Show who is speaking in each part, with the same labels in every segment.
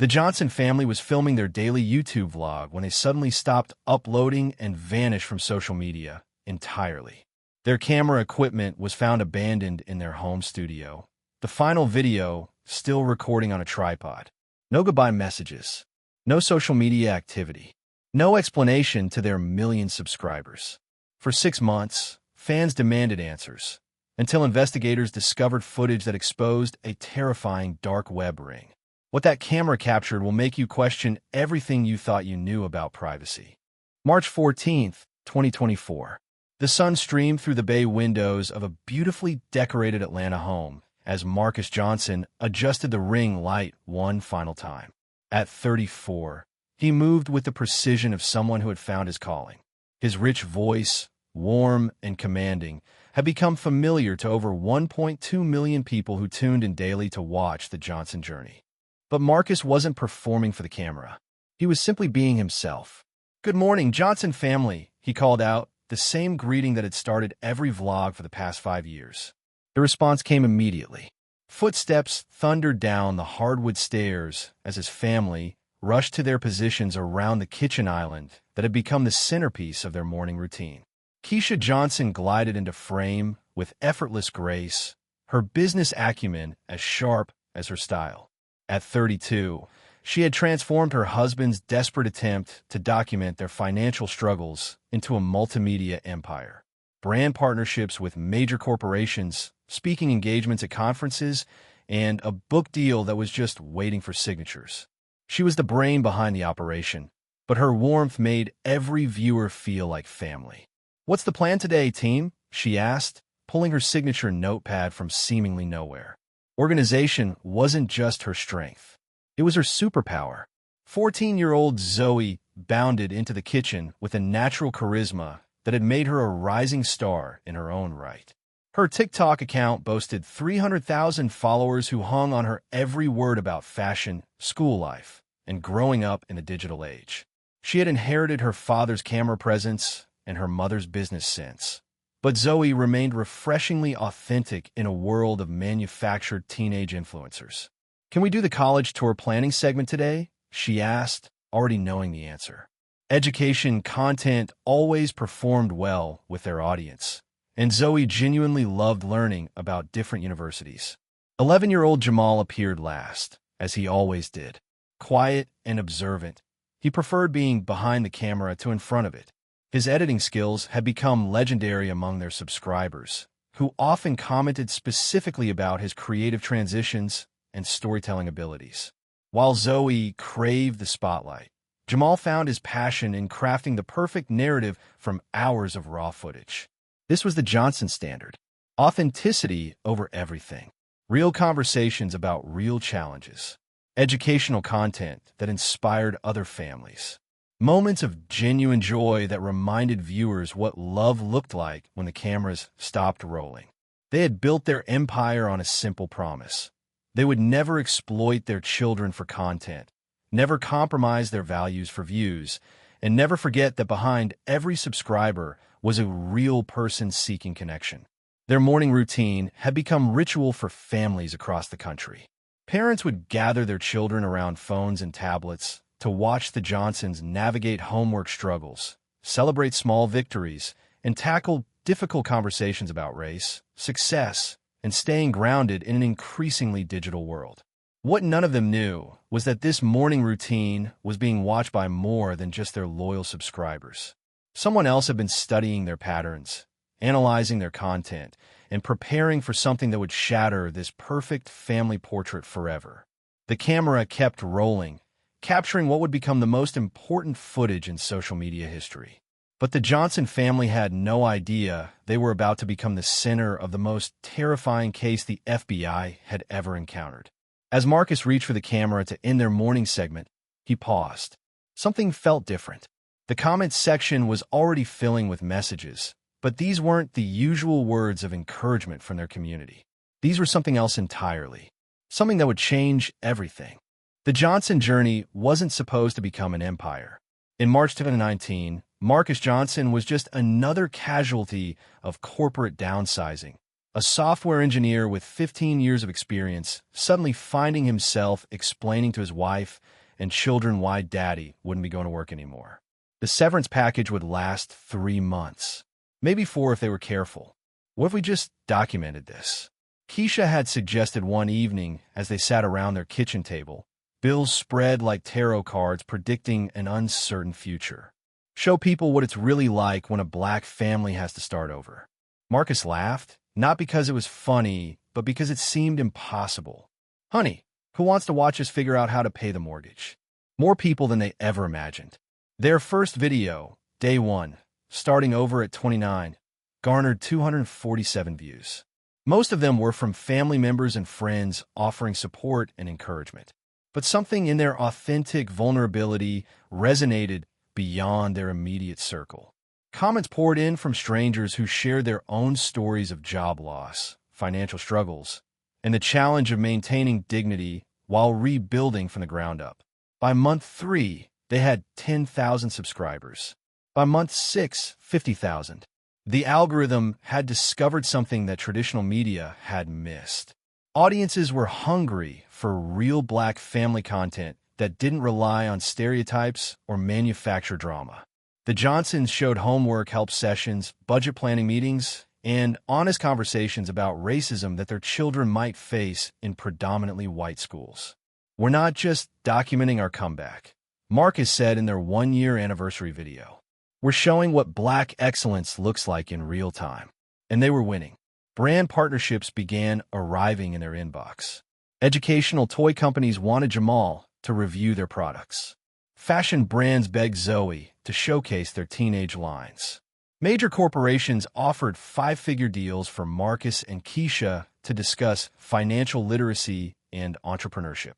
Speaker 1: The Johnson family was filming their daily YouTube vlog when they suddenly stopped uploading and vanished from social media entirely. Their camera equipment was found abandoned in their home studio. The final video still recording on a tripod. No goodbye messages. No social media activity. No explanation to their million subscribers. For 6 months, fans demanded answers, until investigators discovered footage that exposed a terrifying dark web ring. What that camera captured will make you question everything you thought you knew about privacy. March 14th, 2024. The sun streamed through the bay windows of a beautifully decorated Atlanta home as Marcus Johnson adjusted the ring light one final time. At 34, he moved with the precision of someone who had found his calling. His rich voice, warm and commanding, had become familiar to over 1.2 million people who tuned in daily to watch the Johnson journey. But Marcus wasn't performing for the camera. He was simply being himself. "Good morning, Johnson family," he called out, the same greeting that had started every vlog for the past 5 years. The response came immediately. Footsteps thundered down the hardwood stairs as his family rushed to their positions around the kitchen island that had become the centerpiece of their morning routine. Keisha Johnson glided into frame with effortless grace, her business acumen as sharp as her style. At 32, she had transformed her husband's desperate attempt to document their financial struggles into a multimedia empire. Brand partnerships with major corporations, speaking engagements at conferences, and a book deal that was just waiting for signatures. She was the brain behind the operation, but her warmth made every viewer feel like family. "What's the plan today, team?" she asked, pulling her signature notepad from seemingly nowhere. Organization wasn't just her strength. It was her superpower. 14-year-old Zoe bounded into the kitchen with a natural charisma that had made her a rising star in her own right. Her TikTok account boasted 300,000 followers who hung on her every word about fashion, school life, and growing up in the digital age. She had inherited her father's camera presence and her mother's business sense. But Zoe remained refreshingly authentic in a world of manufactured teenage influencers. "Can we do the college tour planning segment today?" she asked, already knowing the answer. Education content always performed well with their audience, and Zoe genuinely loved learning about different universities. 11-year-old Jamal appeared last, as he always did. Quiet and observant, he preferred being behind the camera to in front of it. His editing skills had become legendary among their subscribers, who often commented specifically about his creative transitions and storytelling abilities. While Zoe craved the spotlight, Jamal found his passion in crafting the perfect narrative from hours of raw footage. This was the Johnson standard. Authenticity over everything. Real conversations about real challenges. Educational content that inspired other families. Moments of genuine joy that reminded viewers what love looked like when the cameras stopped rolling. They had built their empire on a simple promise. They would never exploit their children for content, never compromise their values for views, and never forget that behind every subscriber was a real person seeking connection. Their morning routine had become ritual for families across the country. Parents would gather their children around phones and tablets to watch the Johnsons navigate homework struggles, celebrate small victories, and tackle difficult conversations about race, success, and staying grounded in an increasingly digital world. What none of them knew was that this morning routine was being watched by more than just their loyal subscribers. Someone else had been studying their patterns, analyzing their content, and preparing for something that would shatter this perfect family portrait forever. The camera kept rolling, capturing what would become the most important footage in social media history. But the Johnson family had no idea they were about to become the center of the most terrifying case the FBI had ever encountered. As Marcus reached for the camera to end their morning segment, he paused. Something felt different. The comments section was already filling with messages, but these weren't the usual words of encouragement from their community. These were something else entirely, something that would change everything. The Johnson journey wasn't supposed to become an empire. In March 2019, Marcus Johnson was just another casualty of corporate downsizing, A software engineer with 15 years of experience suddenly finding himself explaining to his wife and children why daddy wouldn't be going to work anymore. The severance package would last 3 months, maybe 4 if they were careful. What if we just documented this? Keisha had suggested one evening as they sat around their kitchen table, bills spread like tarot cards predicting an uncertain future. Show people what it's really like when a black family has to start over. Marcus laughed, not because it was funny, but because it seemed impossible. Honey, who wants to watch us figure out how to pay the mortgage? More people than they ever imagined. Their first video, day 1, starting over at 29, garnered 247 views. Most of them were from family members and friends offering support and encouragement. But something in their authentic vulnerability resonated beyond their immediate circle. Comments poured in from strangers who shared their own stories of job loss, financial struggles, and the challenge of maintaining dignity while rebuilding from the ground up. By month 3, they had 10,000 subscribers. By month 6, 50,000. The algorithm had discovered something that traditional media had missed. Audiences were hungry for real black family content that didn't rely on stereotypes or manufactured drama. The Johnsons showed homework help sessions, budget planning meetings, and honest conversations about racism that their children might face in predominantly white schools. We're not just documenting our comeback, Marcus said in their 1-year anniversary video. We're showing what black excellence looks like in real time. And they were winning. Brand partnerships began arriving in their inbox. Educational toy companies wanted Jamal to review their products. Fashion brands begged Zoe to showcase their teenage lines. Major corporations offered 5-figure deals for Marcus and Keisha to discuss financial literacy and entrepreneurship.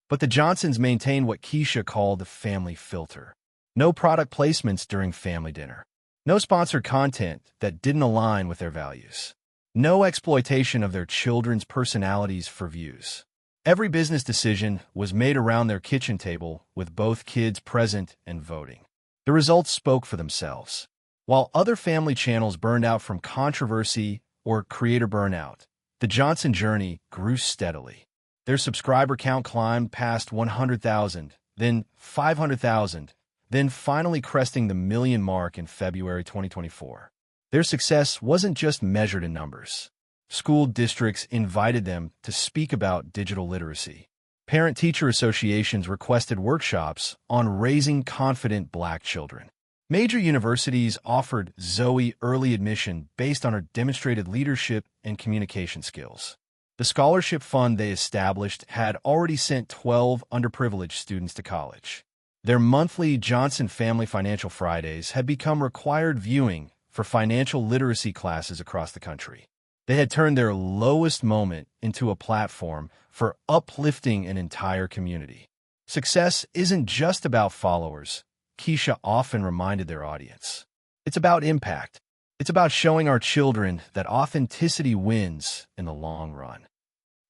Speaker 1: But the Johnsons maintained what Keisha called the family filter. No product placements during family dinner. No sponsored content that didn't align with their values. No exploitation of their children's personalities for views. Every business decision was made around their kitchen table with both kids present and voting. The results spoke for themselves. While other family channels burned out from controversy or creator burnout, the Johnson journey grew steadily. Their subscriber count climbed past 100,000, then 500,000, then finally cresting the million mark in February 2024. Their success wasn't just measured in numbers. School districts invited them to speak about digital literacy. Parent-teacher associations requested workshops on raising confident black children. Major universities offered Zoe early admission based on her demonstrated leadership and communication skills. The scholarship fund they established had already sent 12 underprivileged students to college. Their monthly Johnson Family Financial Fridays had become required viewing for financial literacy classes across the country. They had turned their lowest moment into a platform for uplifting an entire community. Success isn't just about followers, Keisha often reminded their audience. It's about impact. It's about showing our children that authenticity wins in the long run.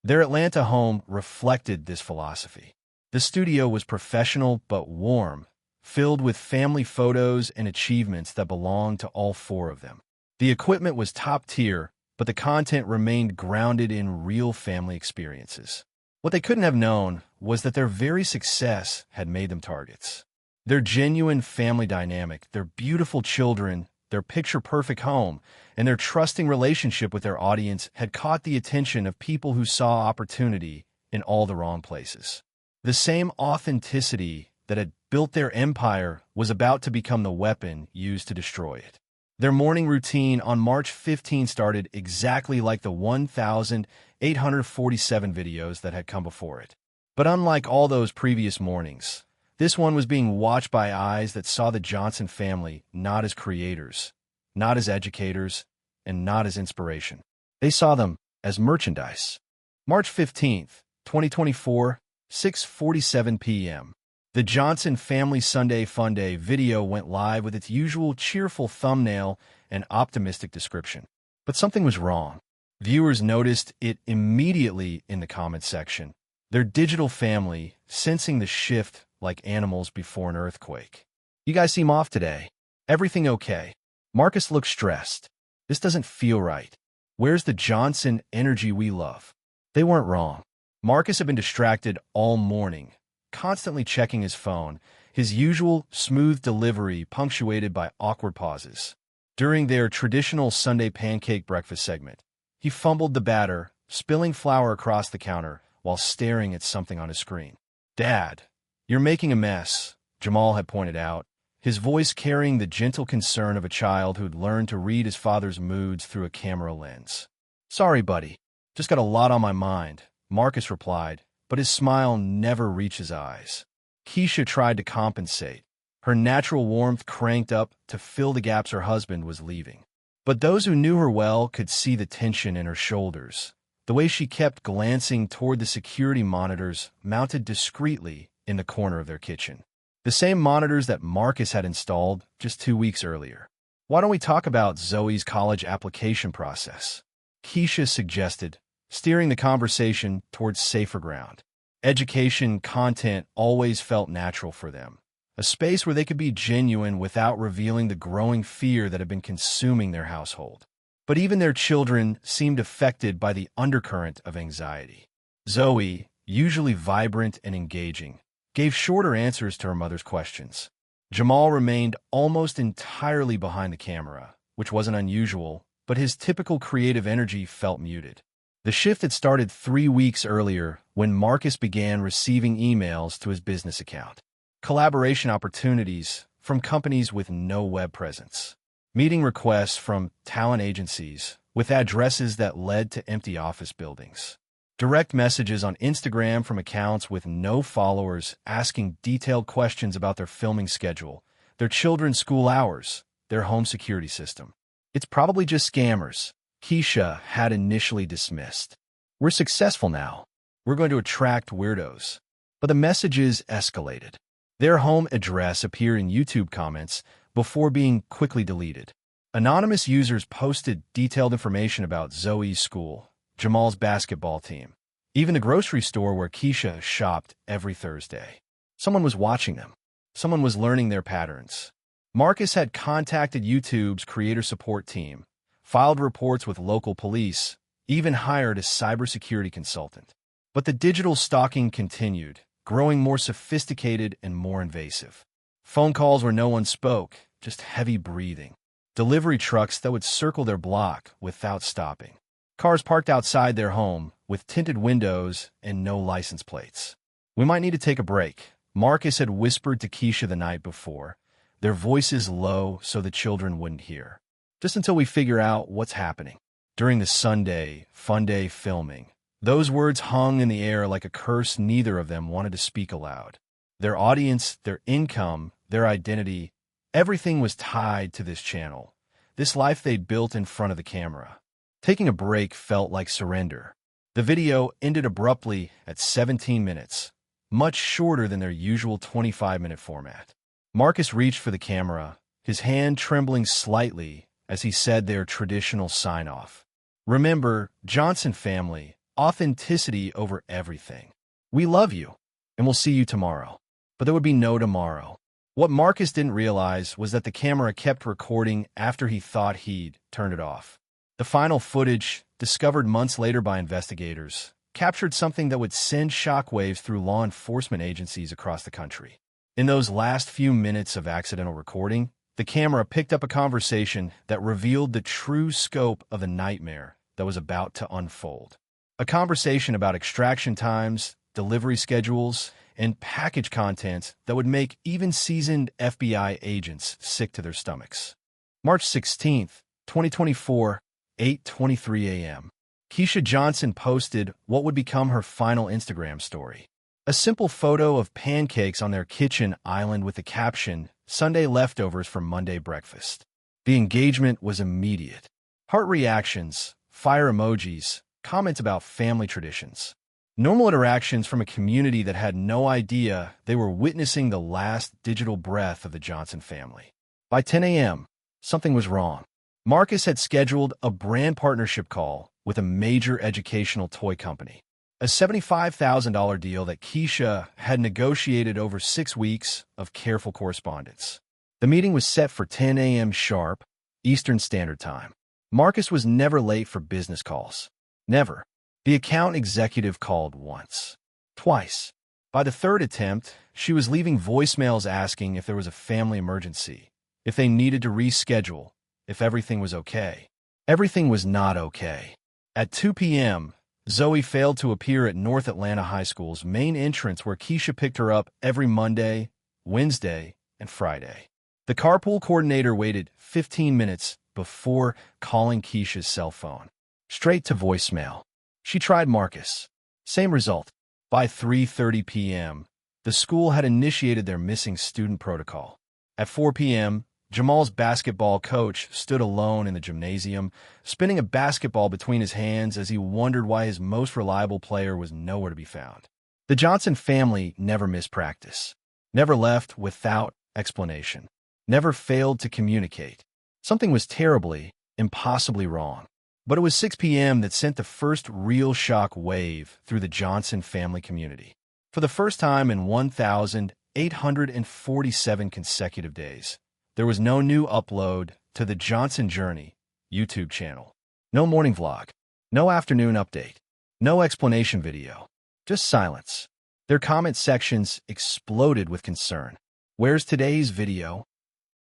Speaker 1: Their Atlanta home reflected this philosophy. The studio was professional but warm, filled with family photos and achievements that belonged to all 4 of them. The equipment was top tier, but the content remained grounded in real family experiences. What they couldn't have known was that their very success had made them targets. Their genuine family dynamic, their beautiful children, their picture-perfect home, and their trusting relationship with their audience had caught the attention of people who saw opportunity in all the wrong places. The same authenticity that had built their empire was about to become the weapon used to destroy it. Their morning routine on March 15 started exactly like the 1,847 videos that had come before it. But unlike all those previous mornings, this one was being watched by eyes that saw the Johnson family not as creators, not as educators, and not as inspiration. They saw them as merchandise. March 15th, 2024, 6:47 p.m. The Johnson Family Sunday Fun Day video went live with its usual cheerful thumbnail and optimistic description. But something was wrong. Viewers noticed it immediately in the comments section. Their digital family, sensing the shift like animals before an earthquake. You guys seem off today. Everything okay? Marcus looked stressed. This doesn't feel right. Where's the Johnson energy we love? They weren't wrong. Marcus had been distracted all morning, constantly checking his phone, his usual smooth delivery punctuated by awkward pauses. During their traditional Sunday pancake breakfast segment, he fumbled the batter, spilling flour across the counter while staring at something on his screen. "Dad, you're making a mess," Jamal had pointed out, his voice carrying the gentle concern of a child who'd learned to read his father's moods through a camera lens. "Sorry, buddy. Just got a lot on my mind," Marcus replied, but his smile never reached his eyes. Keisha tried to compensate, her natural warmth cranked up to fill the gaps her husband was leaving. But those who knew her well could see the tension in her shoulders, the way she kept glancing toward the security monitors mounted discreetly in the corner of their kitchen. The same monitors that Marcus had installed just 2 weeks earlier. "Why don't we talk about Zoe's college application process?" Keisha suggested, steering the conversation towards safer ground. Education content always felt natural for them, a space where they could be genuine without revealing the growing fear that had been consuming their household. But even their children seemed affected by the undercurrent of anxiety. Zoe, usually vibrant and engaging, gave shorter answers to her mother's questions. Jamal remained almost entirely behind the camera, which wasn't unusual, but his typical creative energy felt muted. The shift had started 3 weeks earlier when Marcus began receiving emails to his business account. Collaboration opportunities from companies with no web presence. Meeting requests from talent agencies with addresses that led to empty office buildings. Direct messages on Instagram from accounts with no followers asking detailed questions about their filming schedule, their children's school hours, their home security system. "It's probably just scammers," Keisha had initially dismissed. "We're successful now. We're going to attract weirdos." But the messages escalated. Their home address appeared in YouTube comments before being quickly deleted. Anonymous users posted detailed information about Zoe's school, Jamal's basketball team, even the grocery store where Keisha shopped every Thursday. Someone was watching them. Someone was learning their patterns. Marcus had contacted YouTube's creator support team, filed reports with local police, even hired a cybersecurity consultant. But the digital stalking continued, growing more sophisticated and more invasive. Phone calls where no one spoke, just heavy breathing. Delivery trucks that would circle their block without stopping. Cars parked outside their home with tinted windows and no license plates. "We might need to take a break," Marcus had whispered to Keisha the night before, their voices low so the children wouldn't hear. "Just until we figure out what's happening." During the Sunday Fun Day filming, those words hung in the air like a curse neither of them wanted to speak aloud. Their audience, their income, their identity, everything was tied to this channel, this life they'd built in front of the camera. Taking a break felt like surrender. The video ended abruptly at 17 minutes, much shorter than their usual 25-minute format. Marcus reached for the camera, his hand trembling slightly as he said their traditional sign-off. "Remember, Johnson family, authenticity over everything. We love you, and we'll see you tomorrow." But there would be no tomorrow. What Marcus didn't realize was that the camera kept recording after he thought he'd turned it off. The final footage, discovered months later by investigators, captured something that would send shockwaves through law enforcement agencies across the country. In those last few minutes of accidental recording, the camera picked up a conversation that revealed the true scope of the nightmare that was about to unfold. A conversation about extraction times, delivery schedules, and package contents that would make even seasoned FBI agents sick to their stomachs. March 16th, 2024, 8:23 a.m. Keisha Johnson posted what would become her final Instagram story. A simple photo of pancakes on their kitchen island with the caption, "Sunday leftovers from Monday breakfast." The engagement was immediate. Heart reactions, fire emojis, comments about family traditions. Normal interactions from a community that had no idea they were witnessing the last digital breath of the Johnson family. By 10 a.m., something was wrong. Marcus had scheduled a brand partnership call with a major educational toy company, a $75,000 deal that Keisha had negotiated over 6 weeks of careful correspondence. The meeting was set for 10 a.m. sharp, Eastern Standard Time. Marcus was never late for business calls. Never. The account executive called once. Twice. By the third attempt, she was leaving voicemails asking if there was a family emergency, if they needed to reschedule, if everything was okay. Everything was not okay. At 2 p.m., Zoe failed to appear at North Atlanta High School's main entrance where Keisha picked her up every Monday, Wednesday, and Friday. The carpool coordinator waited 15 minutes before calling Keisha's cell phone. Straight to voicemail. She tried Marcus. Same result. By 3:30 p.m., the school had initiated their missing student protocol. At 4 p.m., Jamal's basketball coach stood alone in the gymnasium, spinning a basketball between his hands as he wondered why his most reliable player was nowhere to be found. The Johnson family never missed practice, never left without explanation, never failed to communicate. Something was terribly, impossibly wrong. But it was 6 p.m. that sent the first real shock wave through the Johnson family community. For the first time in 1,847 consecutive days, there was no new upload to the Johnson Journey YouTube channel. No morning vlog, no afternoon update, no explanation video, just silence. Their comment sections exploded with concern. Where's today's video?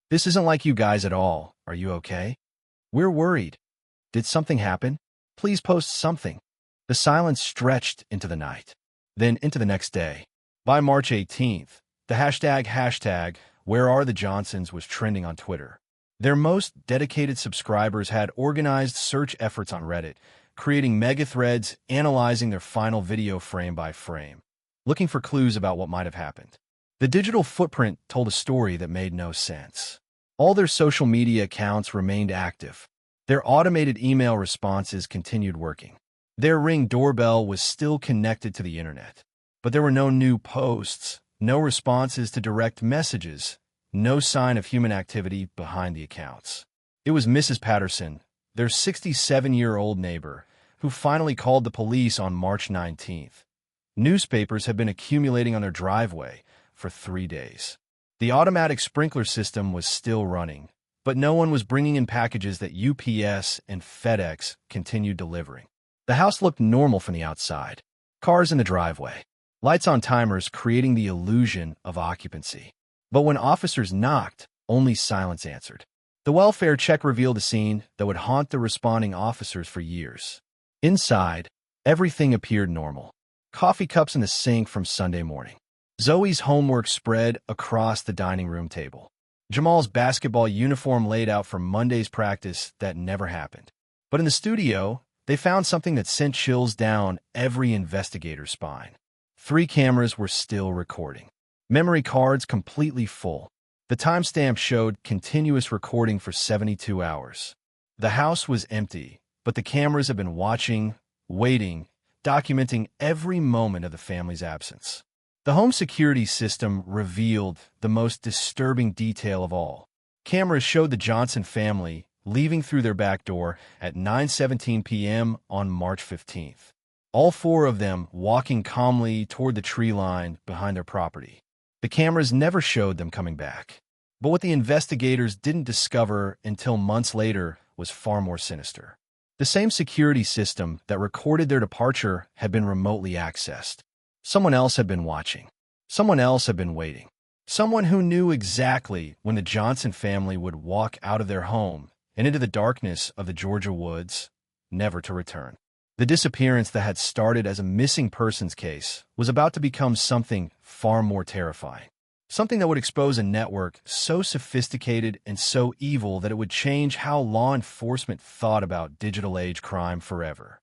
Speaker 1: This isn't like you guys at all. Are you okay? We're worried. Did something happen? Please post something. The silence stretched into the night, then into the next day. By March 18th, the hashtag Where Are the Johnsons was trending on Twitter. Their most dedicated subscribers had organized search efforts on Reddit, creating mega threads analyzing their final video frame by frame, looking for clues about what might have happened. The digital footprint told a story that made no sense. All their social media accounts remained active. Their automated email responses continued working. Their Ring doorbell was still connected to the internet. But there were no new posts, no responses to direct messages, no sign of human activity behind the accounts. It was Mrs. Patterson, their 67-year-old neighbor, who finally called the police on March 19th. Newspapers had been accumulating on their driveway for 3 days. The automatic sprinkler system was still running, but no one was bringing in packages that UPS and FedEx continued delivering. The house looked normal from the outside. Cars in the driveway. Lights on timers creating the illusion of occupancy. But when officers knocked, only silence answered. The welfare check revealed a scene that would haunt the responding officers for years. Inside, everything appeared normal. Coffee cups in the sink from Sunday morning. Zoe's homework spread across the dining room table. Jamal's basketball uniform laid out for Monday's practice that never happened. But in the studio, they found something that sent chills down every investigator's spine. 3 cameras were still recording. Memory cards completely full. The timestamp showed continuous recording for 72 hours. The house was empty, but the cameras had been watching, waiting, documenting every moment of the family's absence. The home security system revealed the most disturbing detail of all. Cameras showed the Johnson family leaving through their back door at 9:17 p.m. on March 15th. All 4 of them walking calmly toward the tree line behind their property. The cameras never showed them coming back. But what the investigators didn't discover until months later was far more sinister. The same security system that recorded their departure had been remotely accessed. Someone else had been watching. Someone else had been waiting. Someone who knew exactly when the Johnson family would walk out of their home and into the darkness of the Georgia woods, never to return. The disappearance that had started as a missing persons case was about to become something far more terrifying. Something that would expose a network so sophisticated and so evil that it would change how law enforcement thought about digital age crime forever.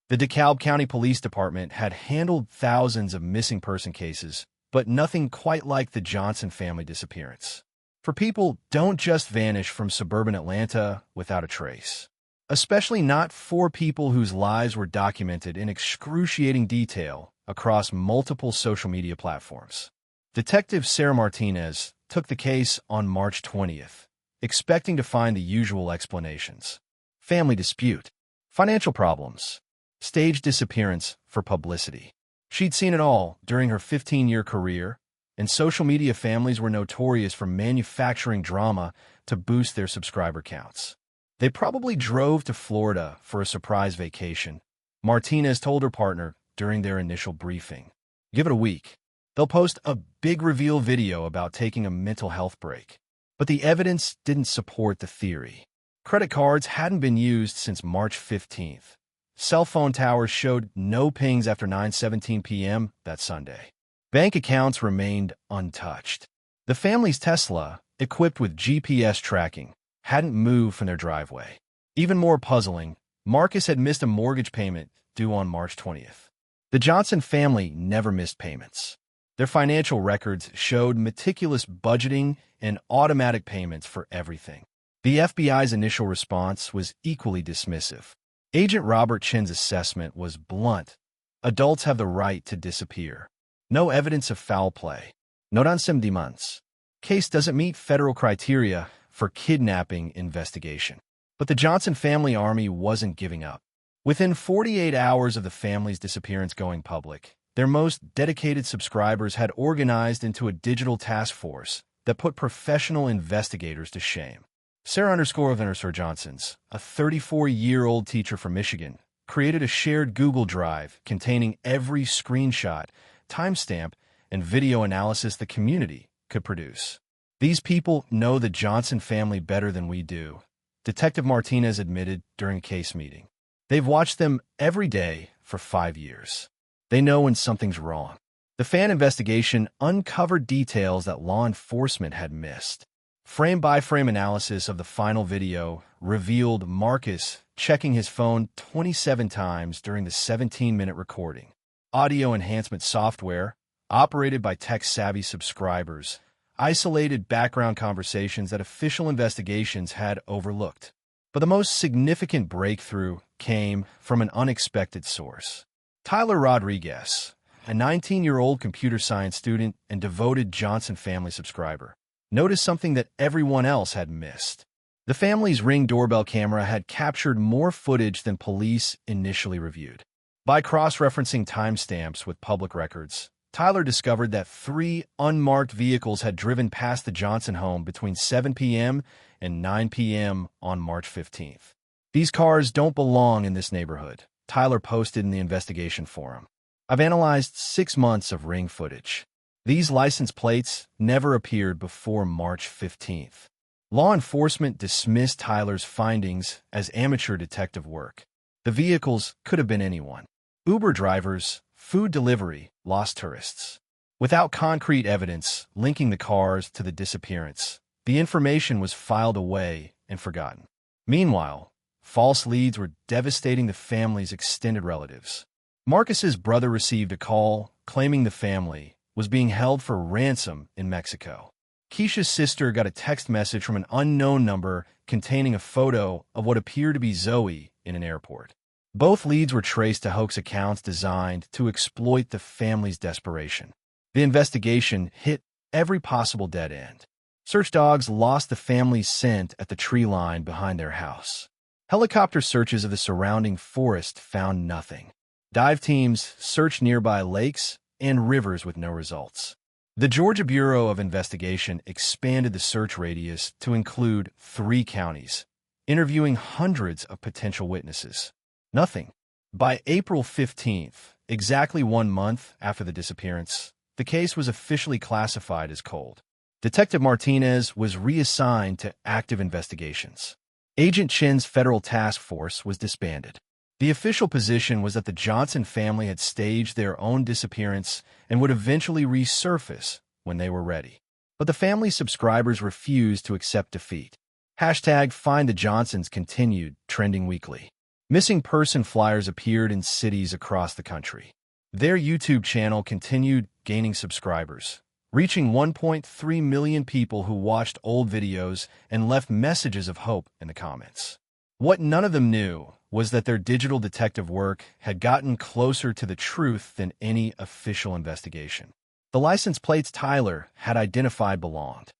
Speaker 1: The DeKalb County Police Department had handled thousands of missing person cases, but nothing quite like the Johnson family disappearance. For people don't just vanish from suburban Atlanta without a trace. Especially not for people whose lives were documented in excruciating detail across multiple social media platforms. Detective Sarah Martinez took the case on March 20th, expecting to find the usual explanations. Family dispute, financial problems, staged disappearance for publicity. She'd seen it all during her 15-year career, and social media families were notorious for manufacturing drama to boost their subscriber counts. They probably drove to Florida for a surprise vacation, Martinez told her partner during their initial briefing. Give it a week. They'll post a big reveal video about taking a mental health break. But the evidence didn't support the theory. Credit cards hadn't been used since March 15th. Cell phone towers showed no pings after 9:17 p.m. that Sunday. Bank accounts remained untouched. The family's Tesla, equipped with GPS tracking, hadn't moved from their driveway. Even more puzzling, Marcus had missed a mortgage payment due on March 20th. The Johnson family never missed payments. Their financial records showed meticulous budgeting and automatic payments for everything. The FBI's initial response was equally dismissive. Agent Robert Chin's assessment was blunt. Adults have the right to disappear. No evidence of foul play. No denouncements. Case doesn't meet federal criteria for kidnapping investigation. But the Johnson family army wasn't giving up. Within 48 hours of the family's disappearance going public, their most dedicated subscribers had organized into a digital task force that put professional investigators to shame. Sarah_Sir Johnson's, a 34-year-old teacher from Michigan, created a shared Google Drive containing every screenshot, timestamp, and video analysis the community could produce. These people know the Johnson family better than we do, Detective Martinez admitted during a case meeting. They've watched them every day for 5 years. They know when something's wrong. The fan investigation uncovered details that law enforcement had missed. Frame-by-frame analysis of the final video revealed Marcus checking his phone 27 times during the 17-minute recording. Audio enhancement software, operated by tech-savvy subscribers, isolated background conversations that official investigations had overlooked. But the most significant breakthrough came from an unexpected source. Tyler Rodriguez, a 19-year-old computer science student and devoted Johnson family subscriber, noticed something that everyone else had missed. The family's Ring doorbell camera had captured more footage than police initially reviewed. By cross-referencing timestamps with public records, Tyler discovered that 3 unmarked vehicles had driven past the Johnson home between 7 p.m. and 9 p.m. on March 15th. These cars don't belong in this neighborhood, Tyler posted in the investigation forum. I've analyzed 6 months of Ring footage. These license plates never appeared before March 15th. Law enforcement dismissed Tyler's findings as amateur detective work. The vehicles could have been anyone. Uber drivers, food delivery, lost tourists. Without concrete evidence linking the cars to the disappearance, the information was filed away and forgotten. Meanwhile, false leads were devastating the family's extended relatives. Marcus's brother received a call claiming the family was being held for ransom in Mexico. Keisha's sister got a text message from an unknown number containing a photo of what appeared to be Zoe in an airport. Both leads were traced to hoax accounts designed to exploit the family's desperation. The investigation hit every possible dead end. Search dogs lost the family's scent at the tree line behind their house. Helicopter searches of the surrounding forest found nothing. Dive teams searched nearby lakes and rivers with no results. The Georgia Bureau of Investigation expanded the search radius to include 3 counties, interviewing hundreds of potential witnesses. Nothing. By April 15th, exactly 1 month after the disappearance, the case was officially classified as cold. Detective Martinez was reassigned to active investigations. Agent Chin's federal task force was disbanded. The official position was that the Johnson family had staged their own disappearance and would eventually resurface when they were ready. But the family's subscribers refused to accept defeat. #FindTheJohnsons continued trending weekly. Missing person flyers appeared in cities across the country. Their YouTube channel continued gaining subscribers, reaching 1.3 million people who watched old videos and left messages of hope in the comments. What none of them knew was that their digital detective work had gotten closer to the truth than any official investigation. The license plates Tyler had identified belonged.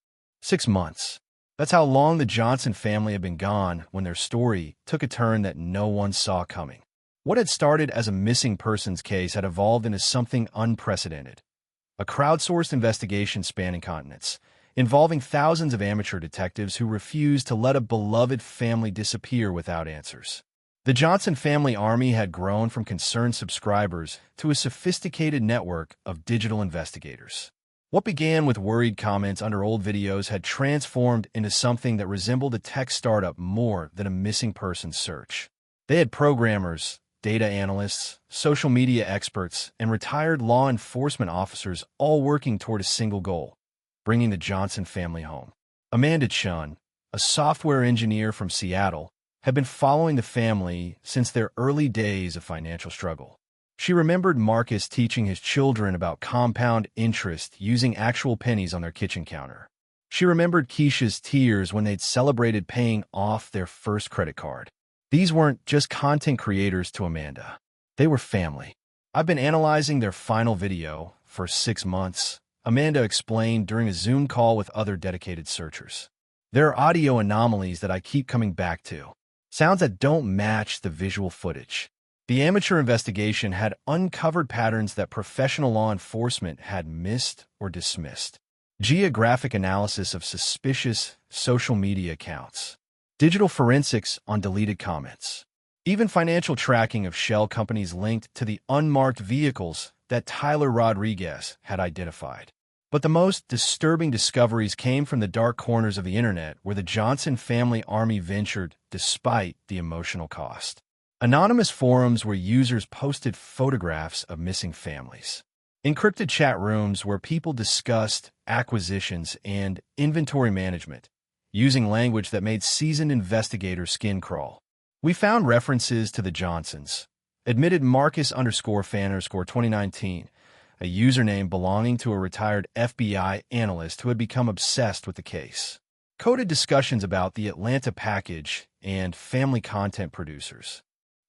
Speaker 1: 6 months. That's how long the Johnson family had been gone when their story took a turn that no one saw coming. What had started as a missing persons case had evolved into something unprecedented. A crowdsourced investigation spanning continents, involving thousands of amateur detectives who refused to let a beloved family disappear without answers. The Johnson family army had grown from concerned subscribers to a sophisticated network of digital investigators. What began with worried comments under old videos had transformed into something that resembled a tech startup more than a missing person search. They had programmers, data analysts, social media experts, and retired law enforcement officers all working toward a single goal: bringing the Johnson family home. Amanda Chun, a software engineer from Seattle, had been following the family since their early days of financial struggle. She remembered Marcus teaching his children about compound interest using actual pennies on their kitchen counter. She remembered Keisha's tears when they'd celebrated paying off their first credit card. These weren't just content creators to Amanda. They were family. "I've been analyzing their final video for 6 months," Amanda explained during a Zoom call with other dedicated searchers. "There are audio anomalies that I keep coming back to. Sounds that don't match the visual footage." The amateur investigation had uncovered patterns that professional law enforcement had missed or dismissed. Geographic analysis of suspicious social media accounts. Digital forensics on deleted comments. Even financial tracking of shell companies linked to the unmarked vehicles that Tyler Rodriguez had identified. But the most disturbing discoveries came from the dark corners of the internet where the Johnson family army ventured despite the emotional cost. Anonymous forums where users posted photographs of missing families. Encrypted chat rooms where people discussed acquisitions and inventory management, using language that made seasoned investigators' skin crawl. "We found references to the Johnsons," admitted Marcus_fan_2019, a username belonging to a retired FBI analyst who had become obsessed with the case. Coded discussions about the Atlanta package and family content producers.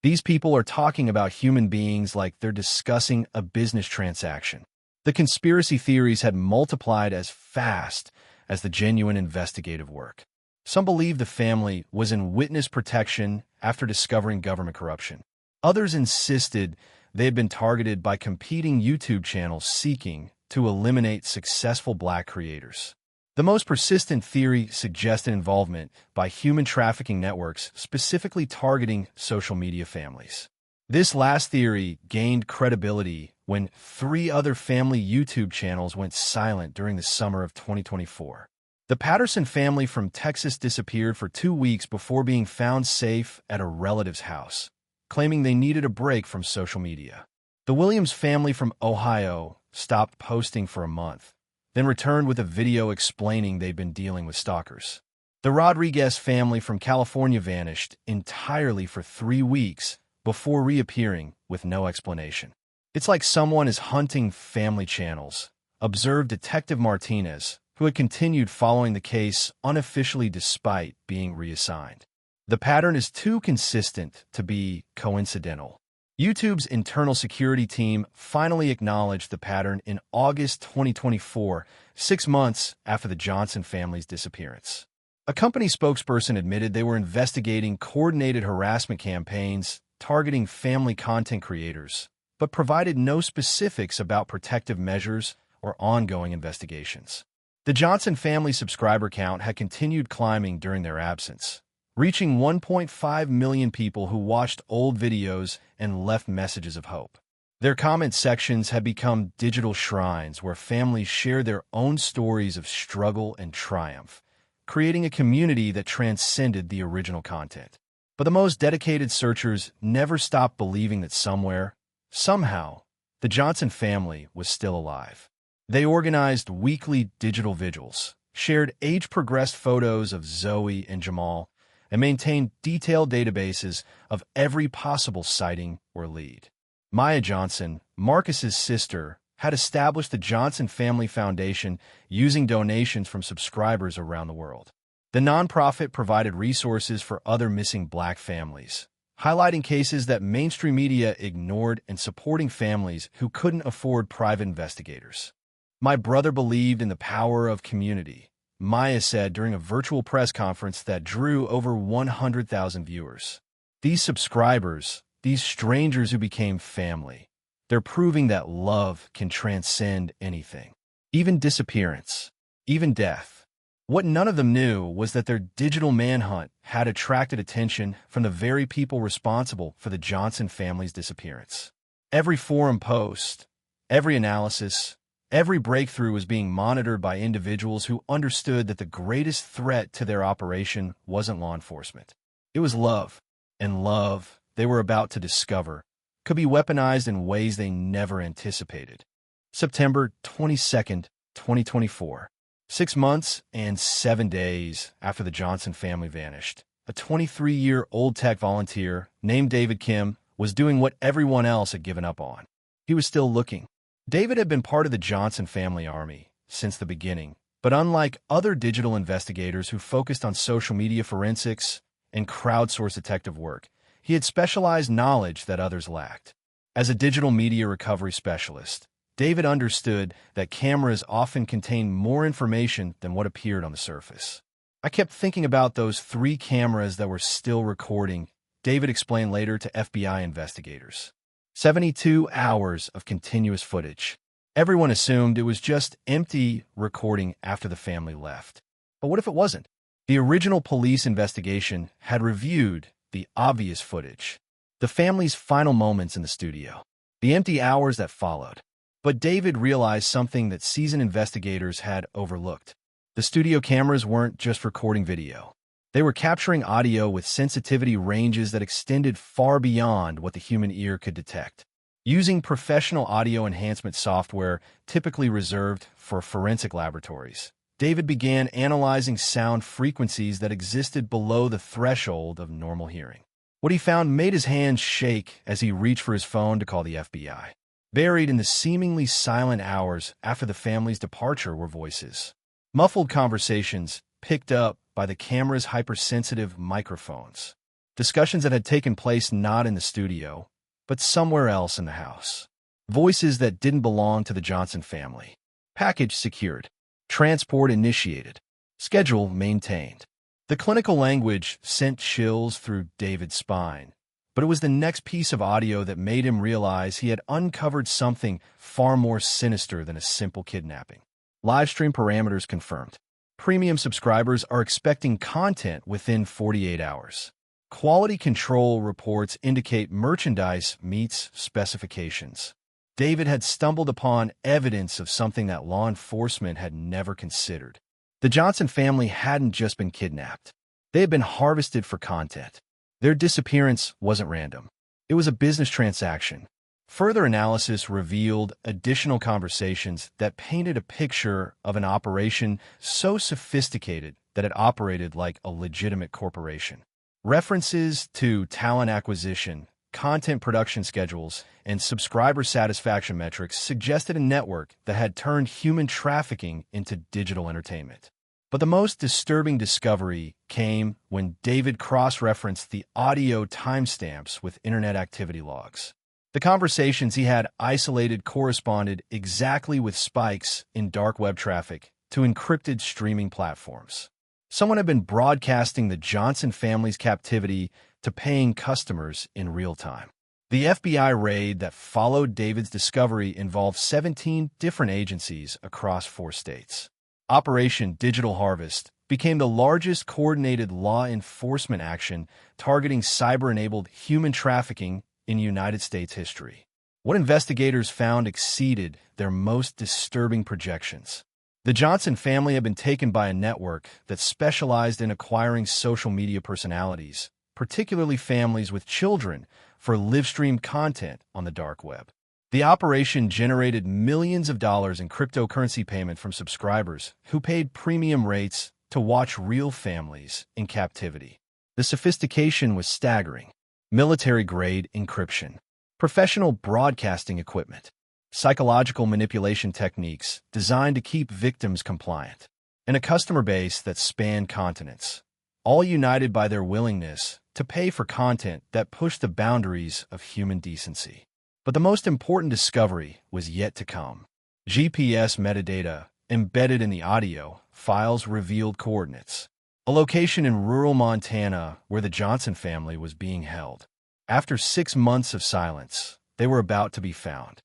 Speaker 1: These people are talking about human beings like they're discussing a business transaction. The conspiracy theories had multiplied as fast as the genuine investigative work. Some believed the family was in witness protection after discovering government corruption. Others insisted they had been targeted by competing YouTube channels seeking to eliminate successful Black creators. The most persistent theory suggested involvement by human trafficking networks specifically targeting social media families. This last theory gained credibility when 3 other family YouTube channels went silent during the summer of 2024. The Patterson family from Texas disappeared for 2 weeks before being found safe at a relative's house, claiming they needed a break from social media. The Williams family from Ohio stopped posting for a month, then returned with a video explaining they'd been dealing with stalkers. The Rodriguez family from California vanished entirely for 3 weeks before reappearing with no explanation. "It's like someone is hunting family channels," observed Detective Martinez, who had continued following the case unofficially despite being reassigned. "The pattern is too consistent to be coincidental." YouTube's internal security team finally acknowledged the pattern in August 2024, 6 months after the Johnson family's disappearance. A company spokesperson admitted they were investigating coordinated harassment campaigns targeting family content creators, but provided no specifics about protective measures or ongoing investigations. The Johnson family subscriber count had continued climbing during their absence, reaching 1.5 million people who watched old videos and left messages of hope. Their comment sections had become digital shrines where families shared their own stories of struggle and triumph, creating a community that transcended the original content. But the most dedicated searchers never stopped believing that somewhere, somehow, the Johnson family was still alive. They organized weekly digital vigils, shared age-progressed photos of Zoe and Jamal, and maintained detailed databases of every possible sighting or lead. Maya Johnson, Marcus's sister, had established the Johnson Family Foundation using donations from subscribers around the world. The nonprofit provided resources for other missing Black families, highlighting cases that mainstream media ignored and supporting families who couldn't afford private investigators. "My brother believed in the power of community," Maya said during a virtual press conference that drew over 100,000 viewers. "These subscribers, these strangers who became family, they're proving that love can transcend anything, even disappearance, even death." What none of them knew was that their digital manhunt had attracted attention from the very people responsible for the Johnson family's disappearance. Every forum post, every analysis, every breakthrough was being monitored by individuals who understood that the greatest threat to their operation wasn't law enforcement. It was love, and love, they were about to discover, could be weaponized in ways they never anticipated. September 22nd, 2024. 6 months and 7 days after the Johnson family vanished, a 23-year-old tech volunteer named David Kim was doing what everyone else had given up on. He was still looking. David had been part of the Johnson family army since the beginning, but unlike other digital investigators who focused on social media forensics and crowdsourced detective work, he had specialized knowledge that others lacked. As a digital media recovery specialist, David understood that cameras often contain more information than what appeared on the surface. "I kept thinking about those 3 cameras that were still recording," David explained later to FBI investigators. 72 hours of continuous footage. Everyone assumed it was just empty recording after the family left. But what if it wasn't? The original police investigation had reviewed the obvious footage, the family's final moments in the studio, the empty hours that followed. But David realized something that seasoned investigators had overlooked. The studio cameras weren't just recording video. They were capturing audio with sensitivity ranges that extended far beyond what the human ear could detect. Using professional audio enhancement software typically reserved for forensic laboratories, David began analyzing sound frequencies that existed below the threshold of normal hearing. What he found made his hands shake as he reached for his phone to call the FBI. Buried in the seemingly silent hours after the family's departure were voices. Muffled conversations picked up by the camera's hypersensitive microphones. Discussions that had taken place not in the studio, but somewhere else in the house. Voices that didn't belong to the Johnson family. Package secured. Transport initiated. Schedule maintained. The clinical language sent chills through David's spine. But it was the next piece of audio that made him realize he had uncovered something far more sinister than a simple kidnapping. Livestream parameters confirmed. Premium subscribers are expecting content within 48 hours. Quality control reports indicate merchandise meets specifications. David had stumbled upon evidence of something that law enforcement had never considered. The Johnson family hadn't just been kidnapped. They had been harvested for content. Their disappearance wasn't random. It was a business transaction. Further analysis revealed additional conversations that painted a picture of an operation so sophisticated that it operated like a legitimate corporation. References to talent acquisition, content production schedules, and subscriber satisfaction metrics suggested a network that had turned human trafficking into digital entertainment. But the most disturbing discovery came when David cross-referenced the audio timestamps with internet activity logs. The conversations he had isolated corresponded exactly with spikes in dark web traffic to encrypted streaming platforms. Someone had been broadcasting the Johnson family's captivity to paying customers in real time. The FBI raid that followed David's discovery involved 17 different agencies across 4 states. Operation Digital Harvest became the largest coordinated law enforcement action targeting cyber-enabled human trafficking in United States history. What investigators found exceeded their most disturbing projections. The Johnson family had been taken by a network that specialized in acquiring social media personalities, particularly families with children, for live-stream content on the dark web. The operation generated millions of dollars in cryptocurrency payment from subscribers who paid premium rates to watch real families in captivity. The sophistication was staggering. Military-grade encryption, professional broadcasting equipment, psychological manipulation techniques designed to keep victims compliant, and a customer base that spanned continents, all united by their willingness to pay for content that pushed the boundaries of human decency. But the most important discovery was yet to come. GPS metadata embedded in the audio files revealed coordinates, a location in rural Montana where the Johnson family was being held. After 6 months of silence, they were about to be found.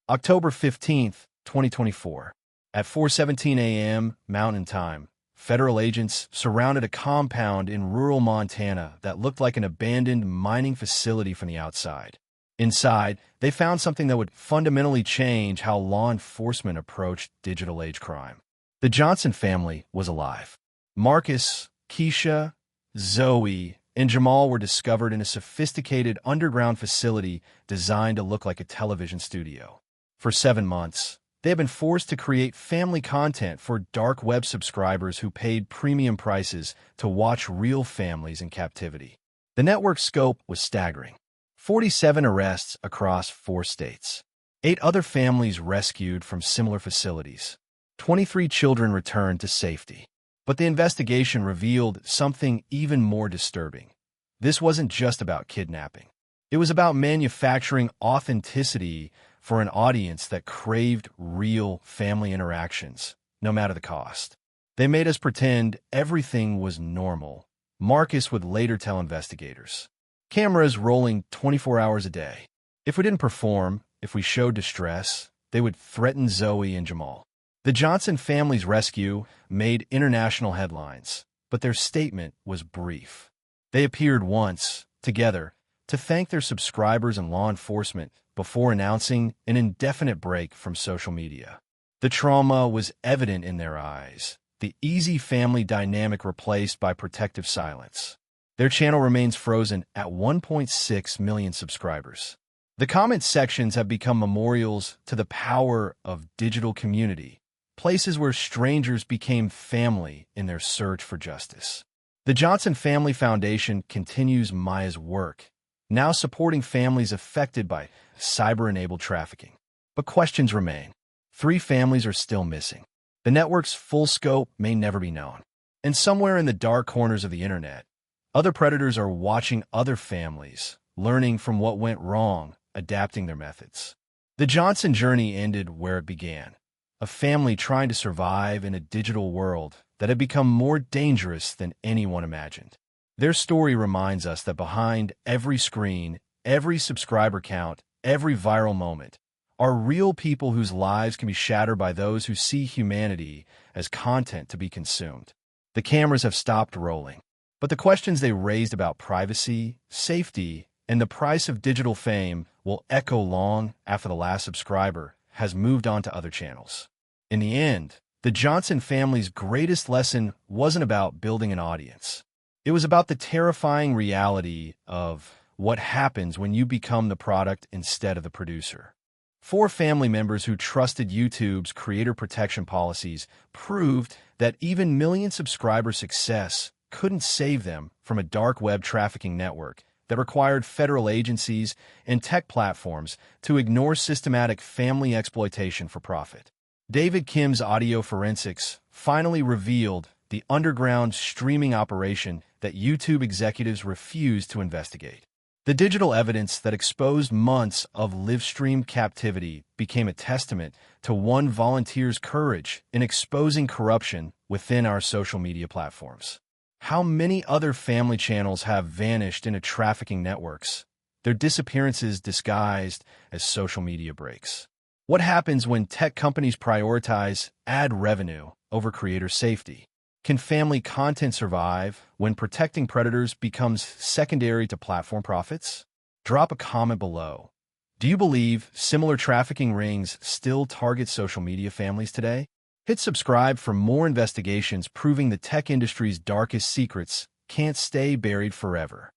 Speaker 1: October 15th, 2024, at 4:17 a.m. Mountain Time, federal agents surrounded a compound in rural Montana that looked like an abandoned mining facility from the outside. Inside, they found something that would fundamentally change how law enforcement approached digital-age crime. The Johnson family was alive. Marcus, Keisha, Zoe, and Jamal were discovered in a sophisticated underground facility designed to look like a television studio. For 7 months, they have been forced to create family content for dark web subscribers who paid premium prices to watch real families in captivity. The network's scope was staggering. 47 arrests across 4 states. 8 other families rescued from similar facilities. 23 children returned to safety. But the investigation revealed something even more disturbing. This wasn't just about kidnapping. It was about manufacturing authenticity for an audience that craved real family interactions, no matter the cost. They made us pretend everything was normal, Marcus would later tell investigators. Cameras rolling 24 hours a day. If we didn't perform, if we showed distress, they would threaten Zoe and Jamal. The Johnson family's rescue made international headlines, but their statement was brief. They appeared once, together, to thank their subscribers and law enforcement before announcing an indefinite break from social media. The trauma was evident in their eyes, the easy family dynamic replaced by protective silence. Their channel remains frozen at 1.6 million subscribers. The comment sections have become memorials to the power of digital community, places where strangers became family in their search for justice. The Johnson Family Foundation continues Maya's work, now supporting families affected by cyber-enabled trafficking. But questions remain. 3 families are still missing. The network's full scope may never be known. And somewhere in the dark corners of the internet, other predators are watching other families, learning from what went wrong, adapting their methods. The Johnson journey ended where it began. A family trying to survive in a digital world that had become more dangerous than anyone imagined. Their story reminds us that behind every screen, every subscriber count, every viral moment, are real people whose lives can be shattered by those who see humanity as content to be consumed. The cameras have stopped rolling, but the questions they raised about privacy, safety, and the price of digital fame will echo long after the last subscriber has moved on to other channels. In the end, the Johnson family's greatest lesson wasn't about building an audience. It was about the terrifying reality of what happens when you become the product instead of the producer. 4 family members who trusted YouTube's creator protection policies proved that even million subscriber success couldn't save them from a dark web trafficking network that required federal agencies and tech platforms to ignore systematic family exploitation for profit. David Kim's audio forensics finally revealed the underground streaming operation that YouTube executives refused to investigate. The digital evidence that exposed months of live-streamed captivity became a testament to one volunteer's courage in exposing corruption within our social media platforms. How many other family channels have vanished into trafficking networks, their disappearances disguised as social media breaks? What happens when tech companies prioritize ad revenue over creator safety? Can family content survive when protecting predators becomes secondary to platform profits? Drop a comment below. Do you believe similar trafficking rings still target social media families today? Hit subscribe for more investigations proving the tech industry's darkest secrets can't stay buried forever.